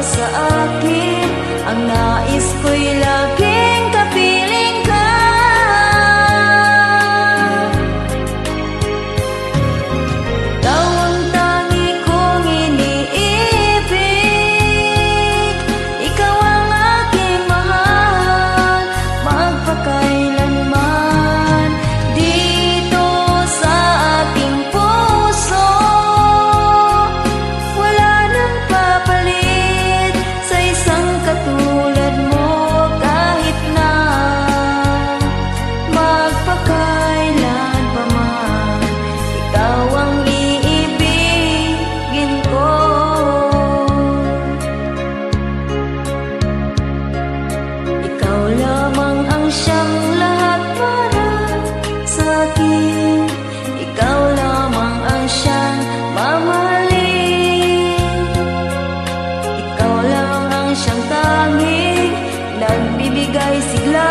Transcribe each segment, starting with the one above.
sa akin. Ang nais ko'y laging kapiling ka. Ikaw ang tangi kong iniibig, ikaw ang aking mahal, magpakailanman. Dito sa aking puso, wala nang papalit sa isang katulad mo. Kahit na magpakailan pa man, ikaw ang iibigin ko. Ikaw lamang ang siyang lahat para sa akin. Ikaw lamang ang siyang mamahalin. Ikaw lang ang siyang tanging nagbibigay sigla.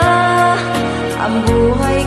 Ang buhay